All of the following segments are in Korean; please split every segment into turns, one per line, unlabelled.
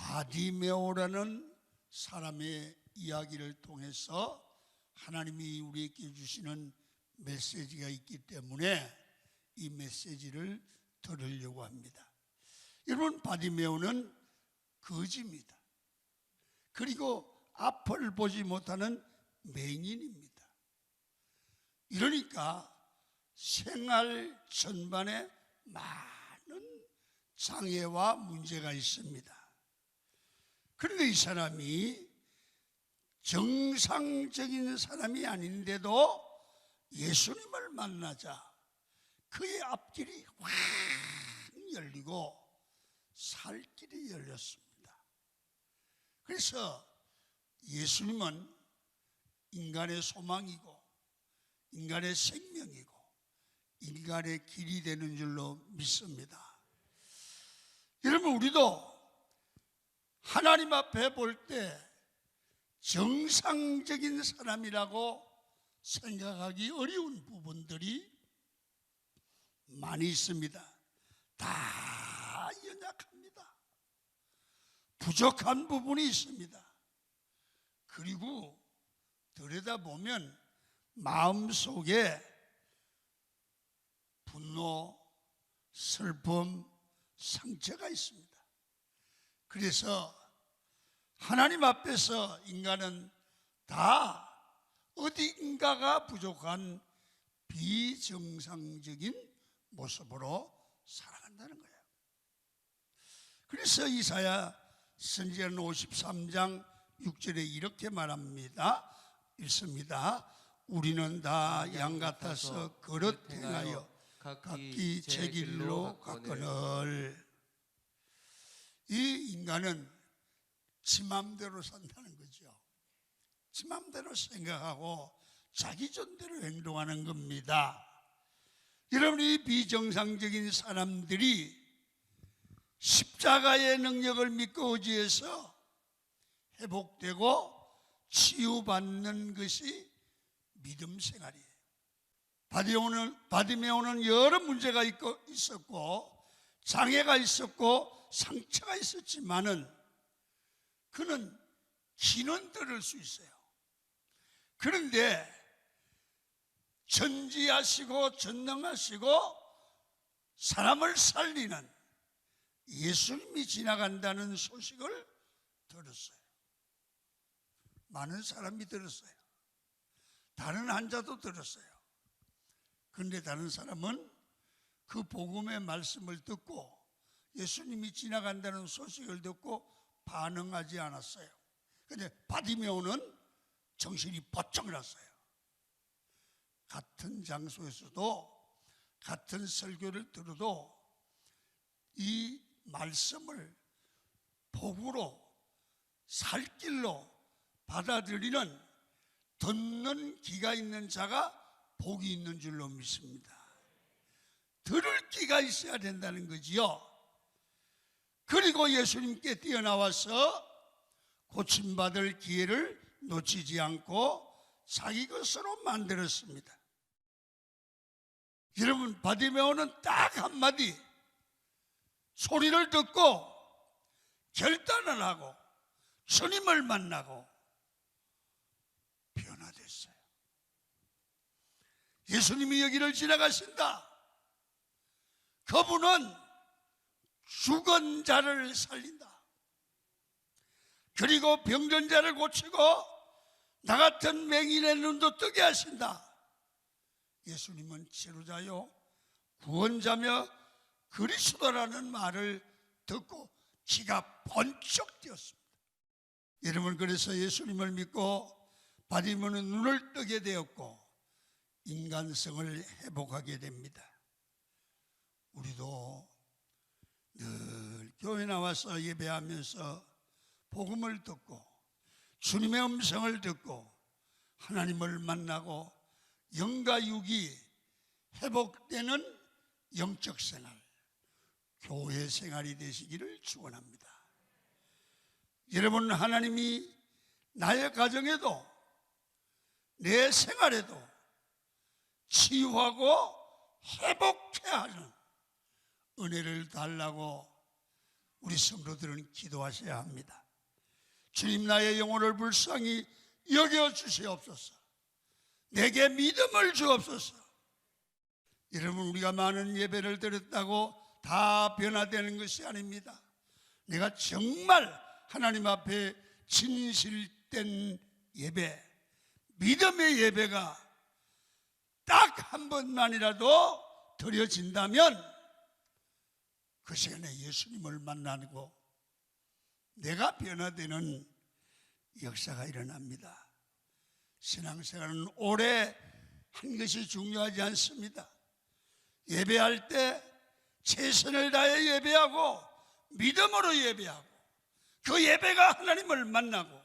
바디메오라는 사람의 이야기를 통해서 하나님이 우리에게 주시는 메시지가 있기 때문에 이 메시지를 들으려고 합니다. 여러분, 바디메오는 거지입니다. 그리고 앞을 보지 못하는 맹인입니다. 이러니까 생활 전반에 많은 장애와 문제가 있습니다. 그런데 이 사람이 정상적인 사람이 아닌데도 예수님을 만나자 그의 앞길이 확 열리고 살 길이 열렸습니다. 그래서 예수님은 인간의 소망이고 인간의 생명이고 인간의 길이 되는 줄로 믿습니다. 여러분, 우리도 하나님 앞에 볼 때 정상적인 사람이라고 생각하기 어려운 부분들이 많이 있습니다. 다 연약합니다. 부족한 부분이 있습니다. 그리고 들여다보면 마음속에 분노, 슬픔, 상처가 있습니다. 그래서 하나님 앞에서 인간은 다 어디인가가 부족한 비정상적인 모습으로 살아간다는 거예요. 그래서 이사야 선지자는 53장 6절에 이렇게 말합니다. 읽습니다. 우리는 다 양 같아서 그릇 행하여 각기 제 길로 갔거늘. 이 인간은 지 맘대로 산다는 거죠. 지 맘대로 생각하고 자기 존대로 행동하는 겁니다. 여러분, 이 비정상적인 사람들이 십자가의 능력을 믿고 의지해서 회복되고 치유받는 것이 믿음 생활이에요. 바디메오는 여러 문제가 있었고 장애가 있었고 상처가 있었지만은 그는 귀는 들을 수 있어요. 그런데 전지하시고 전능하시고 사람을 살리는 예수님이 지나간다는 소식을 들었어요. 많은 사람이 들었어요. 다른 환자도 들었어요. 그런데 다른 사람은 그 복음의 말씀을 듣고 예수님이 지나간다는 소식을 듣고 반응하지 않았어요. 그런데 바디메오는 정신이 번쩍 났어요. 같은 장소에서도 같은 설교를 들어도 이 말씀을 복으로 살 길로 받아들이는 듣는 귀가 있는 자가 복이 있는 줄로 믿습니다. 들을 귀가 있어야 된다는 거지요. 그리고 예수님께 뛰어나와서 고침받을 기회를 놓치지 않고 자기 것으로 만들었습니다. 여러분, 바디메오는 딱 한마디 소리를 듣고 결단을 하고 주님을 만나고 변화됐어요. 예수님이 여기를 지나가신다. 그분은 죽은 자를 살린다. 그리고 병든 자를 고치고 나 같은 맹인의 눈도 뜨게 하신다. 예수님은 치료자요 구원자며 그리스도라는 말을 듣고 귀가 번쩍 뜨었습니다. 여러분, 그래서 예수님을 믿고 바디메오는 눈을 뜨게 되었고 인간성을 회복하게 됩니다. 우리도 늘 교회 나와서 예배하면서 복음을 듣고 주님의 음성을 듣고 하나님을 만나고 영과 육이 회복되는 영적 생활, 교회 생활이 되시기를 축원합니다. 여러분, 하나님이 나의 가정에도 내 생활에도 치유하고 회복해야 하는 은혜를 달라고 우리 성도들은 기도하셔야 합니다. 주님, 나의 영혼을 불쌍히 여겨주시옵소서. 내게 믿음을 주옵소서. 여러분, 우리가 많은 예배를 드렸다고 다 변화되는 것이 아닙니다. 내가 정말 하나님 앞에 진실된 예배, 믿음의 예배가 딱 한 번만이라도 드려진다면 그 시간에 예수님을 만나고 내가 변화되는 역사가 일어납니다. 신앙생활은 오래 한 것이 중요하지 않습니다. 예배할 때 최선을 다해 예배하고 믿음으로 예배하고 그 예배가 하나님을 만나고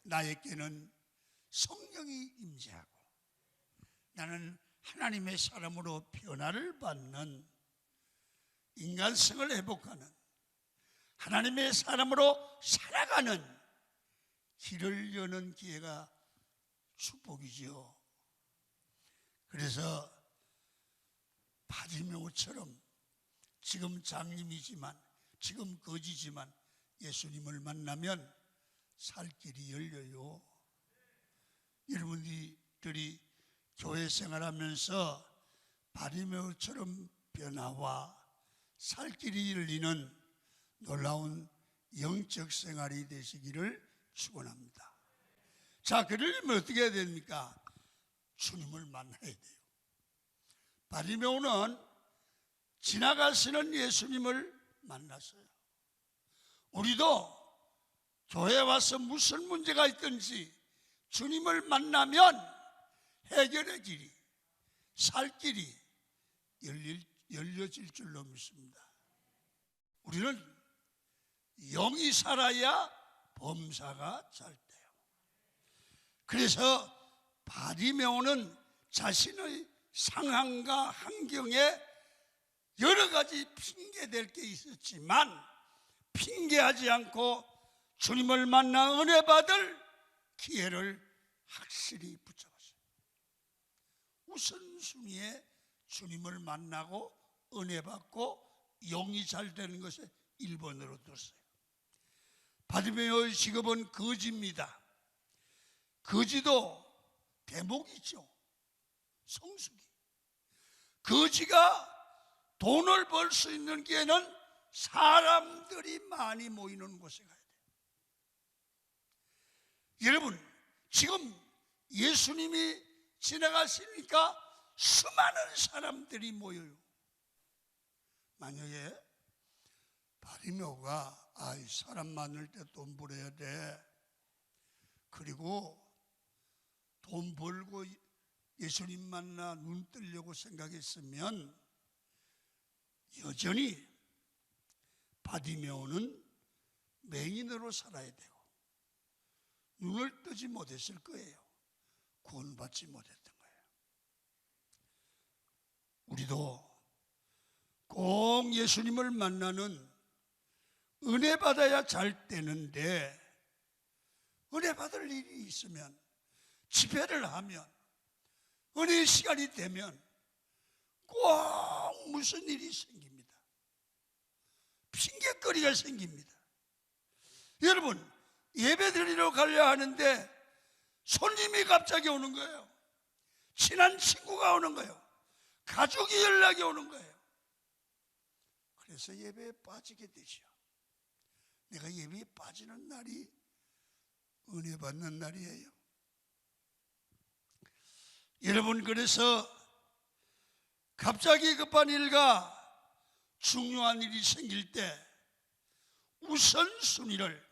나에게는 성령이 임재하고 나는 하나님의 사람으로 변화를 받는 인간성을 회복하는 하나님의 사람으로 살아가는 길을 여는 기회가 축복이지요. 그래서 바디메오처럼 지금 장님이지만 지금 거지지만 예수님을 만나면 살 길이 열려요. 여러분들이 교회 생활하면서 바디메오처럼 변화와 살 길이 열리는 놀라운 영적 생활이 되시기를 축원합니다. 자, 그러려면 어떻게 해야 됩니까? 주님을 만나야 돼요. 바리메오는 지나가시는 예수님을 만났어요. 우리도 교회에 와서 무슨 문제가 있든지 주님을 만나면 해결의 길이, 살 길이 열려질 줄로 믿습니다. 우리는 영이 살아야 범사가 잘 돼요. 그래서 바리메오는 자신의 상황과 환경에 여러 가지 핑계될 게 있었지만 핑계하지 않고 주님을 만나 은혜 받을 기회를 확실히 붙잡았어요. 우선순위에 주님을 만나고 은혜 받고 영이 잘 되는 것에 1번으로 뒀어요. 바리메오의 직업은 거지입니다. 거지도 대목이죠. 성수기. 거지가 돈을 벌 수 있는 기회는 사람들이 많이 모이는 곳에 가야 돼요. 여러분, 지금 예수님이 지나가시니까 수많은 사람들이 모여요. 만약에 바리메오가 사람 많을 때 돈 벌어야 돼. 그리고 돈 벌고 예수님 만나 눈 뜨려고 생각했으면 여전히 바리메오는 맹인으로 살아야 되고 눈을 뜨지 못했을 거예요. 구원받지 못했던 거예요. 우리도 꼭 예수님을 만나는 은혜 받아야 잘 되는데 은혜 받을 일이 있으면 집회를 하면 은혜의 시간이 되면 꼭 무슨 일이 생깁니다. 핑계거리가 생깁니다. 여러분, 예배 드리러 가려 하는데 손님이 갑자기 오는 거예요. 친한 친구가 오는 거예요. 가족이 연락이 오는 거예요. 그래서 예배에 빠지게 되죠. 내가 예배에 빠지는 날이 은혜 받는 날이에요. 여러분, 그래서 갑자기 급한 일과 중요한 일이 생길 때 우선순위를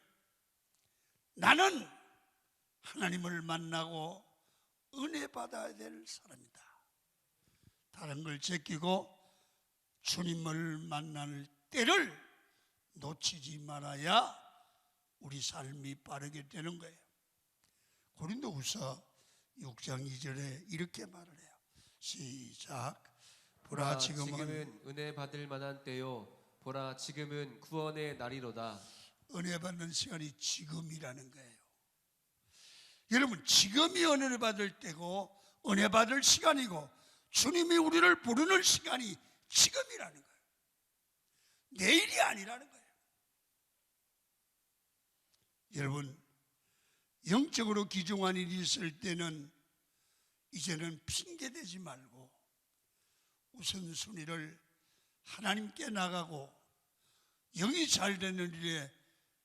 나는 하나님을 만나고 은혜 받아야 될 사람이다. 다른 걸 제끼고 주님을 만날 때를 놓치지 말아야 우리 삶이 빠르게 되는 거예요. 고린도후서 6장 2절에 이렇게 말을 해요. 시작. 보라, 지금은
은혜 받을 만한 때요, 보라 지금은 구원의 날이로다.
은혜 받는 시간이 지금이라는 거예요. 여러분, 지금이 은혜를 받을 때고 은혜 받을 시간이고 주님이 우리를 부르는 시간이 지금이라는 거예요. 내일이 아니라는 거예요. 여러분, 영적으로 귀중한 일이 있을 때는 이제는 핑계대지 말고 우선순위를 하나님께 나가고 영이 잘 되는 일에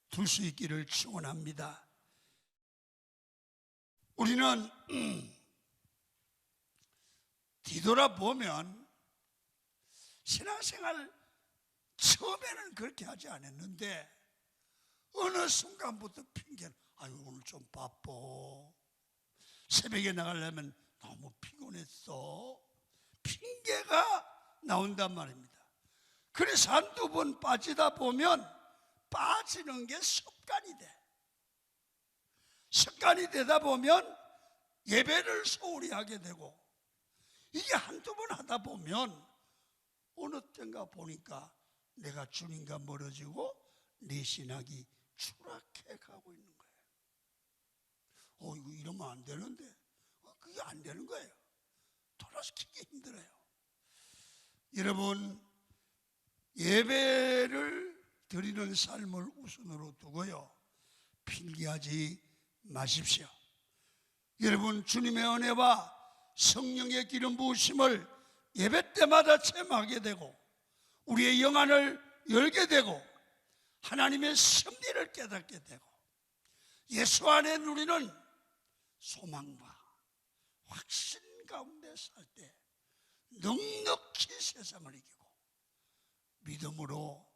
둘 수 있기를 축원합니다. 우리는 뒤돌아보면 신앙생활 처음에는 그렇게 하지 않았는데 어느 순간부터 핑계는 아유 오늘 좀 바빠, 새벽에 나가려면 너무 피곤했어, 핑계가 나온단 말입니다. 그래서 한두 번 빠지다 보면 빠지는 게 습관이 돼. 습관이 되다 보면 예배를 소홀히 하게 되고, 이게 한두 번 하다 보면 어느 때인가 보니까 내가 주님과 멀어지고 내 신학이 추락해 가고 있는 거예요. 이거 이러면 안 되는데 그게 안 되는 거예요. 돌아서키기 힘들어요. 여러분, 예배를 드리는 삶을 우선으로 두고요, 핑계하지 마십시오. 여러분, 주님의 은혜와 성령의 기름 부으심을 예배 때마다 체험하게 되고 우리의 영안을 열게 되고 하나님의 섭리를 깨닫게 되고 예수 안에 누리는 소망과 확신 가운데 살 때 넉넉히 세상을 이기고 믿음으로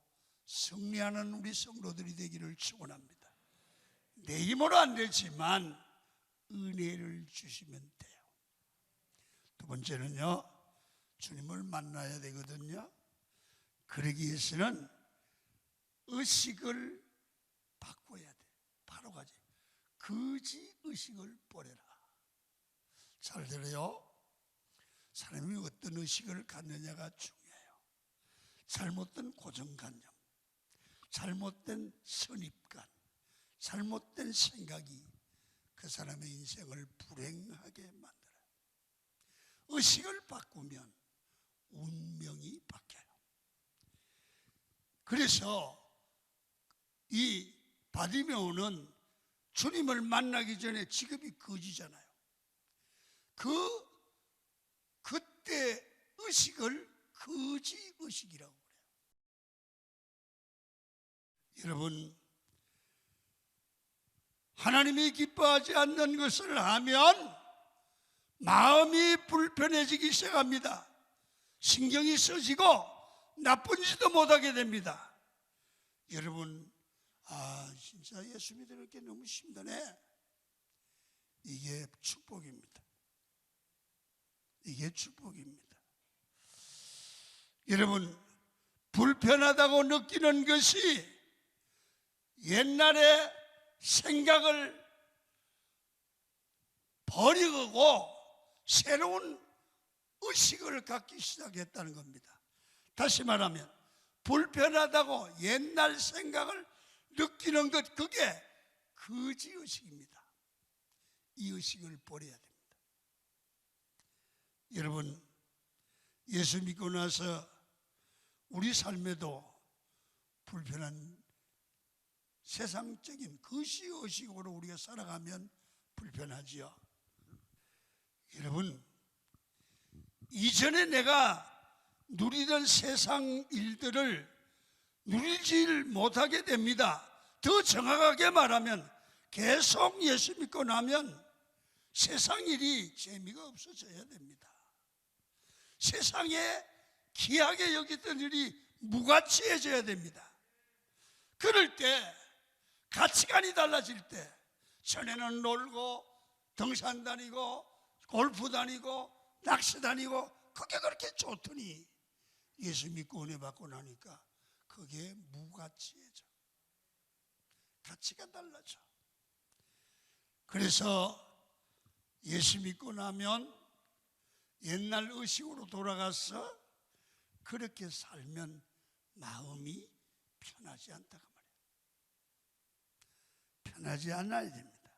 승리하는 우리 성도들이 되기를 축원합니다. 내 힘으로 안 되지만 은혜를 주시면 돼요. 두 번째는요, 주님을 만나야 되거든요. 그러기 위해서는 의식을 바꿔야 돼. 바로 가지. 거지 의식을 버려라. 잘 들어요. 사람이 어떤 의식을 갖느냐가 중요해요. 잘못된 고정관념, 잘못된 선입관, 잘못된 생각이 그 사람의 인생을 불행하게 만들어요. 의식을 바꾸면 운명이 바뀌어요. 그래서 이 바디메오는 주님을 만나기 전에 직업이 거지잖아요. 그때 의식을 거지 의식이라고 그래요. 여러분, 하나님이 기뻐하지 않는 것을 하면 마음이 불편해지기 시작합니다. 신경이 써지고 나쁜 짓도 못하게 됩니다. 여러분, 진짜 예수 믿을 게 너무 힘드네. 이게 축복입니다. 이게 축복입니다. 여러분, 불편하다고 느끼는 것이 옛날에 생각을 버리고 새로운 의식을 갖기 시작했다는 겁니다. 다시 말하면 불편하다고 옛날 생각을 느끼는 것, 그게 거지 의식입니다. 이 의식을 버려야 됩니다. 여러분, 예수 믿고 나서 우리 삶에도 불편한 세상적인 거시 의식으로 우리가 살아가면 불편하지요. 여러분, 이전에 내가 누리던 세상 일들을 누리지 못하게 됩니다. 더 정확하게 말하면 계속 예수 믿고 나면 세상 일이 재미가 없어져야 됩니다. 세상에 귀하게 여기던 일이 무가치해져야 됩니다. 그럴 때 가치관이 달라질 때, 전에는 놀고 등산 다니고 골프 다니고 낚시 다니고 그게 그렇게 좋더니 예수 믿고 은혜 받고 나니까 그게 무가치해져. 가치가 달라져. 그래서 예수 믿고 나면 옛날 의식으로 돌아가서 그렇게 살면 마음이 편하지 않다고 말이에요. 편하지 않아야 됩니다.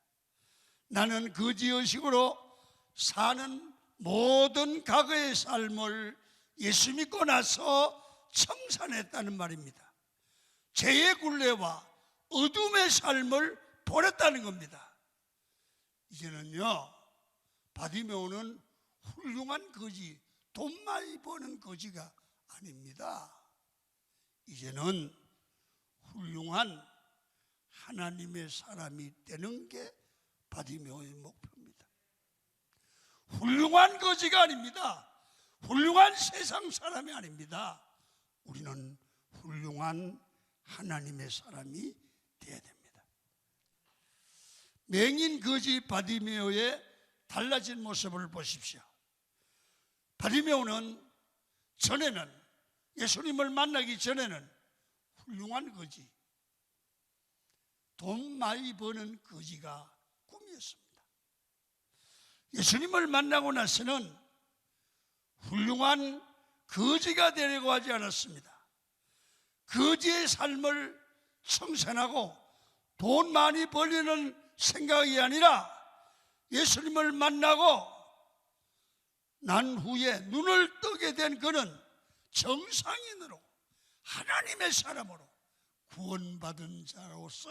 나는 거지 의식으로 사는 모든 과거의 삶을 예수 믿고 나서 청산했다는 말입니다. 죄의 굴레와 어둠의 삶을 버렸다는 겁니다. 이제는요, 바디메오는 훌륭한 거지, 돈 많이 버는 거지가 아닙니다. 이제는 훌륭한 하나님의 사람이 되는 게 바디메오의 목표입니다. 훌륭한 거지가 아닙니다. 훌륭한 세상 사람이 아닙니다. 우리는 훌륭한 하나님의 사람이 되어야 됩니다. 맹인 거지 바디메오의 달라진 모습을 보십시오. 바디메오는 전에는, 예수님을 만나기 전에는 훌륭한 거지, 돈 많이 버는 거지가 꿈이었습니다. 예수님을 만나고 나서는 훌륭한 거지가 되려고 하지 않았습니다. 거지의 삶을 청산하고 돈 많이 벌리는 생각이 아니라 예수님을 만나고 난 후에 눈을 뜨게 된 그는 정상인으로, 하나님의 사람으로 구원받은 자로서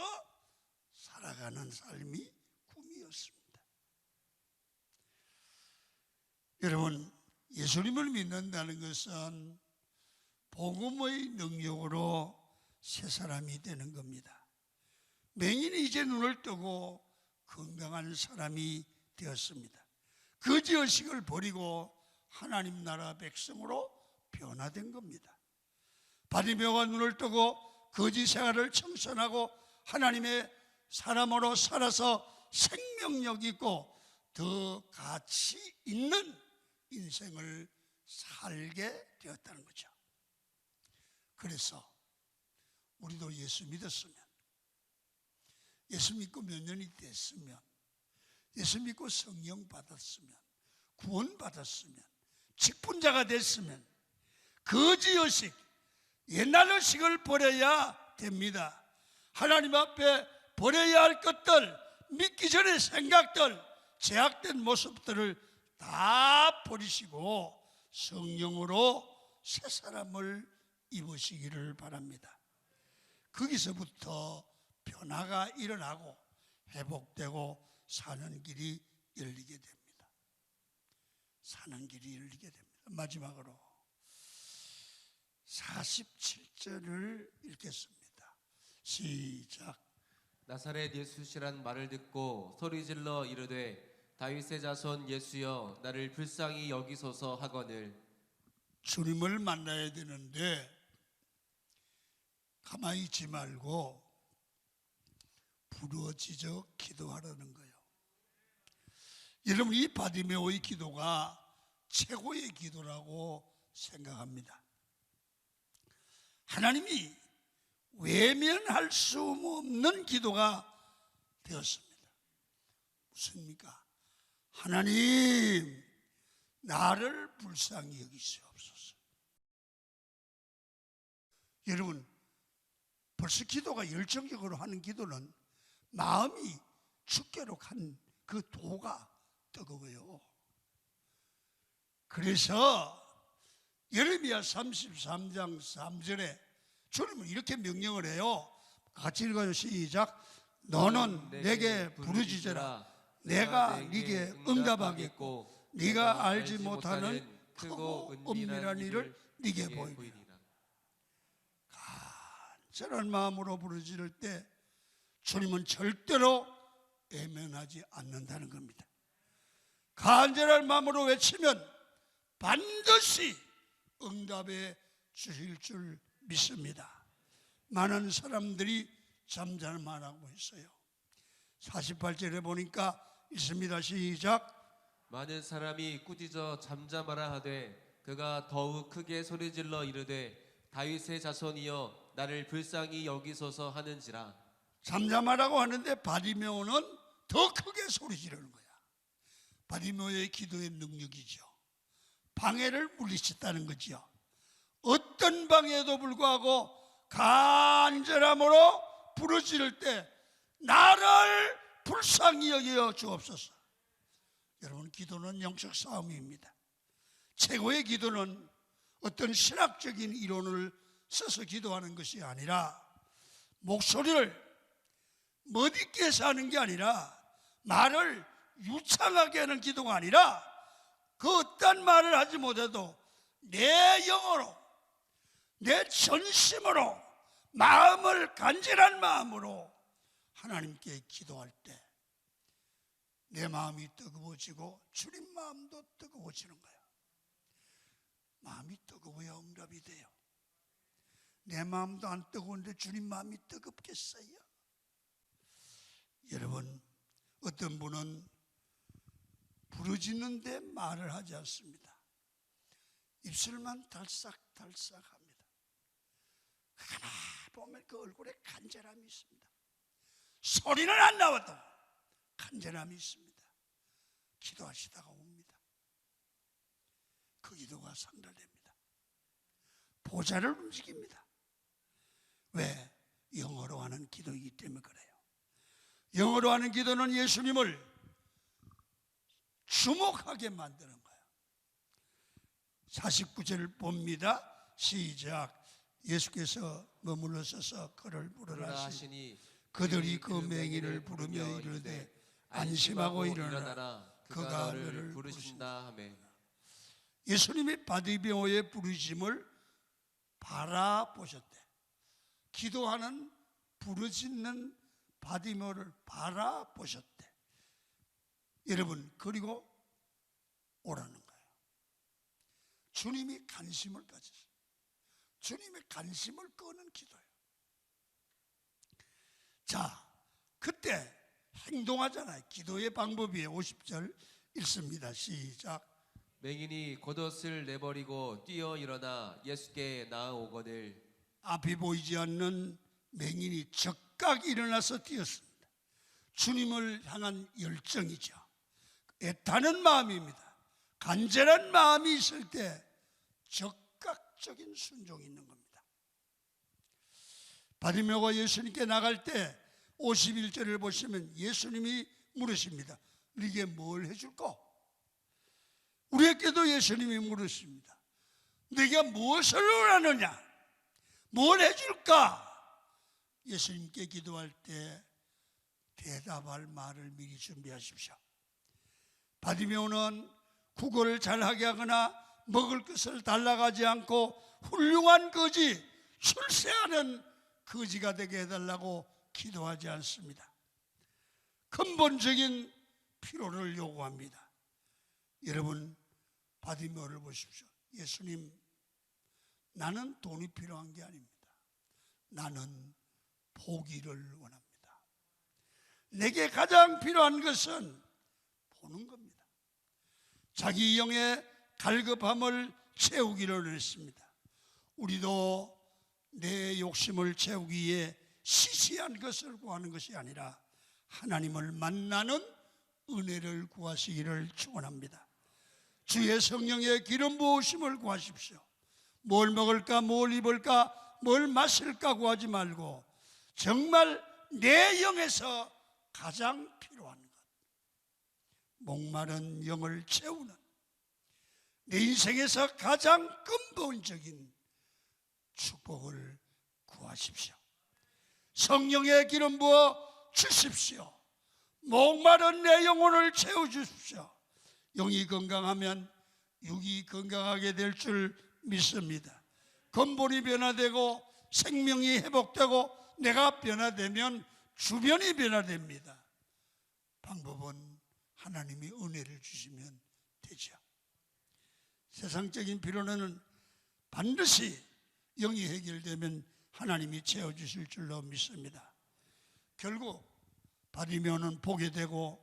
살아가는 삶이 꿈이었습니다. 여러분, 예수님을 믿는다는 것은 복음의 능력으로 새 사람이 되는 겁니다. 맹인이 이제 눈을 뜨고 건강한 사람이 되었습니다. 거지의식을 버리고 하나님 나라 백성으로 변화된 겁니다. 바디메오가 눈을 뜨고 거지 생활을 청산하고 하나님의 사람으로 살아서 생명력 있고 더 가치 있는 인생을 살게 되었다는 거죠. 그래서 우리도 예수 믿었으면, 예수 믿고 몇 년이 됐으면, 예수 믿고 성령 받았으면, 구원 받았으면, 직분자가 됐으면 거지의식, 옛날 의식을 버려야 됩니다. 하나님 앞에 버려야 할 것들, 믿기 전의 생각들, 제약된 모습들을 다 버리시고 성령으로 새 사람을 입으시기를 바랍니다. 거기서부터 변화가 일어나고 회복되고 사는 길이 열리게 됩니다. 사는 길이 열리게 됩니다. 마지막으로 47절을 읽겠습니다. 시작.
나사렛 예수시란 말을 듣고 소리질러 이르되 다윗의 자손 예수여 나를 불쌍히 여기소서 하거늘.
주님을 만나야 되는데 가만히 있지 말고 부르짖어 기도하라는 거예요. 여러분, 이 바디메오의 기도가 최고의 기도라고 생각합니다. 하나님이 외면할 수 없는 기도가 되었습니다. 무슨입니까? 하나님, 나를 불쌍히 여기시옵소서. 여러분, 벌써 기도가 열정적으로 하는 기도는 마음이 주께로 간 그 도가 뜨거워요. 그래서 예레미야 33장 3절에 주님은 이렇게 명령을 해요. 같이 읽어요. 시작. 너는 내게 부르짖으라. 내가 네게 응답하겠고 네가 알지 못하는 크고 은밀한 일을 네게 보이리라. 간절한 마음으로 부르짖을 때 주님은 절대로 외면하지 않는다는 겁니다. 간절한 마음으로 외치면 반드시 응답해 주실 줄 믿습니다. 많은 사람들이 잠잠하라고 했어요. 48절에 보니까 있습니다. 시작.
많은 사람이 꾸짖어 잠잠하라 하되 그가 더욱 크게 소리질러 이르되 다윗의 자손이여 나를 불쌍히 여기소서 하는지라.
잠잠하라고 하는데 바디메오는 더 크게 소리 지르는 거야. 바디메오의 기도의 능력이죠. 방해를 물리쳤다는 거죠. 어떤 방해에도 불구하고 간절함으로 부르짖을 때 나를 불쌍히 여겨 주옵소서. 여러분, 기도는 영적 싸움입니다. 최고의 기도는 어떤 신학적인 이론을 써서 기도하는 것이 아니라 목소리를 멋있게서 하는 게 아니라, 말을 유창하게 하는 기도가 아니라, 그 어떤 말을 하지 못해도 내 영어로, 내 전심으로, 마음을 간절한 마음으로 하나님께 기도할 때 내 마음이 뜨거워지고 주님 마음도 뜨거워지는 거야. 마음이 뜨거워야 응답이 돼요. 내 마음도 안 뜨거운데 주님 마음이 뜨겁겠어요? 여러분, 어떤 분은 부르짖는데 말을 하지 않습니다. 입술만 달싹달싹합니다. 하나 보면 그 얼굴에 간절함이 있습니다. 소리는 안 나와도 간절함이 있습니다. 기도하시다가 옵니다. 그 기도가 상달됩니다. 보좌를 움직입니다. 왜? 영어로 하는 기도이기 때문에 그래요. 영어로 하는 기도는 예수님을 주목하게 만드는 거예요. 49절 봅니다. 시작. 예수께서 머물러 서서 그를 부르라 하시니 그들이 그 맹인을 부르며 이르되 안심하고 일어나라, 그가 너를 부르신다 하매. 예수님이 바디메오의 부르심을 바라보셨대. 기도하는 부르짖는 바디메오를 바라보셨대. 여러분, 그리고 오라는 거예요. 주님이 관심을 가지셨어요. 주님의 관심을 끄는 기도예요. 자, 그때 행동하잖아요. 기도의 방법이에요. 50절 읽습니다. 시작.
맹인이 겉옷을 내버리고 뛰어 일어나 예수께 나아오거늘.
앞이 보이지 않는 맹인이 적각 일어나서 뛰었습니다. 주님을 향한 열정이죠. 애타는 마음입니다. 간절한 마음이 있을 때 적극적인 순종이 있는 겁니다. 바디메오가 예수님께 나갈 때 51절을 보시면 예수님이 물으십니다. 네게 뭘 해줄까? 우리에게도 예수님이 물으십니다. 네가 무엇을 원하느냐? 뭘 해줄까? 예수님께 기도할 때 대답할 말을 미리 준비하십시오. 바디메오는 국어를 잘하게 하거나 먹을 것을 달라가지 않고 훌륭한 거지, 출세하는 거지가 되게 해달라고 기도하지 않습니다. 근본적인 필요를 요구합니다. 여러분, 바디메오를 보십시오. 예수님, 나는 돈이 필요한 게 아닙니다. 나는 보기를 원합니다. 내게 가장 필요한 것은 보는 겁니다. 자기 영의 갈급함을 채우기를 했습니다. 우리도 내 욕심을 채우기 위해 시시한 것을 구하는 것이 아니라 하나님을 만나는 은혜를 구하시기를 축원합니다. 주의 성령의 기름 부으심을 구하십시오. 뭘 먹을까, 뭘 입을까, 뭘 마실까 구하지 말고 정말 내 영에서 가장 필요한 것, 목마른 영을 채우는 내 인생에서 가장 근본적인 축복을 구하십시오. 성령의 기름 부어 주십시오. 목마른 내 영혼을 채워주십시오. 영이 건강하면 육이 건강하게 될 줄 믿습니다. 근본이 변화되고 생명이 회복되고 내가 변화되면 주변이 변화됩니다. 방법은 하나님이 은혜를 주시면 되죠. 세상적인 필요는 반드시 영이 해결되면 하나님이 채워주실 줄로 믿습니다. 결국 바디메오는 보게 되고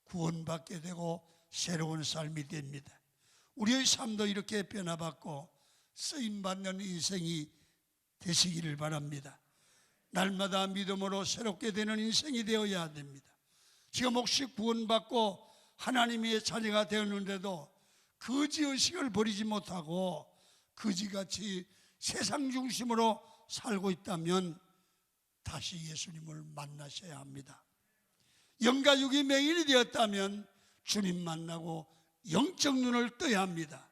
구원받게 되고 새로운 삶이 됩니다. 우리의 삶도 이렇게 변화받고 쓰임받는 인생이 되시기를 바랍니다. 날마다 믿음으로 새롭게 되는 인생이 되어야 됩니다. 지금 혹시 구원받고 하나님의 자녀가 되었는데도 거지의식을 버리지 못하고 거지같이 세상 중심으로 살고 있다면 다시 예수님을 만나셔야 합니다. 영과 육이 맹인이 되었다면 주님 만나고 영적 눈을 떠야 합니다.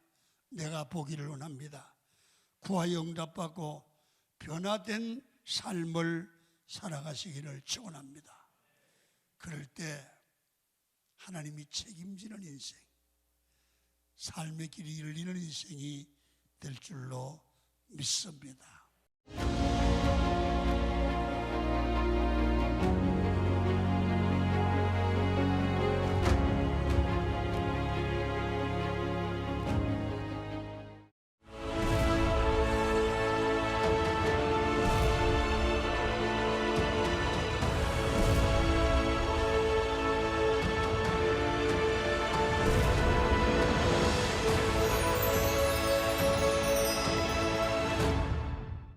내가 보기를 원합니다. 구하여 응답받고 변화된 삶을 살아가시기를 축원합니다. 그럴 때 하나님이 책임지는 인생, 삶의 길이 열리는 인생이 될 줄로 믿습니다.